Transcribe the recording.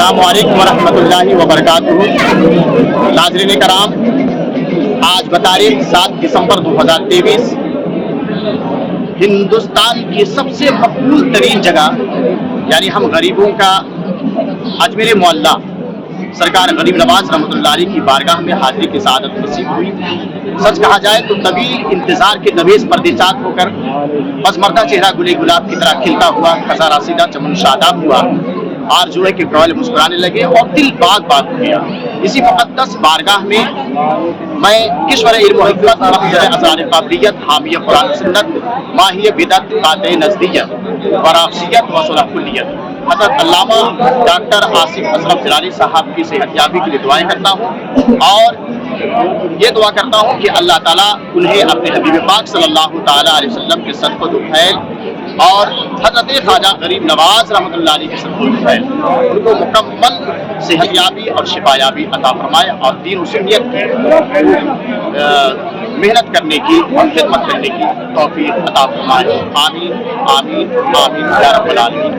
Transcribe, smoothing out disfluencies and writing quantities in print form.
अस्सलामु अलैकुम वरहमतुल्लाहि वबरकातुहू। नाज़रीन कराम, आज बतारीख 7 दिसंबर 2023 हिंदुस्तान की सबसे मकबूल तरीन जगह यानी हम गरीबों का अजमेर मोहल्ला सरकार गरीब नवाज रहमतुल्लाह अलैह की बारगाह में हाजिरी की सआदत नसीब हुई। सच कहा जाए तो तवील इंतजार के नवेज परदेसात होकर बसमर्दा चेहरा गुले गुलाब की तरह खिलता हुआ, खजा रासीदा चमन शादाब हुआ, आरज़ू है कि कौल मुस्कुराने लगे और दिल बाग बाग हो गया। इसी मुक़द्दस बारगाह में मैं किश्वर इल्म व हिकमत, मखज़र अज़ार क़ाबिलियत, हामिय कुरान सुन्नत, माहिय बिदअत, क़ातिल नज़दियत, वराफ़सियत व सुलह कुल्लियत हज़रत अल्लामा डॉक्टर आसिफ असलम जलाली साहब की सेहतयाबी के लिए दुआएं करता हूँ और ये दुआ करता हूँ कि अल्लाह ताला उन्हें अपने हबीब पाक सल्लल्लाहु ताला अलैहि वसल्लम के सदक़त फैल और हज़रत ख्वाजा गरीब नवाज रहमतुल्लाह अलैह के सदक़त फैल उनको मुकम्मल सेहतयाबी और शिफायाबी अता फरमाए और दीन व सुन्नियत की मेहनत करने की और खिदमत करने की तौफीक अता फरमाए। आमीन आमीन आमीन या रब्बल आलमीन।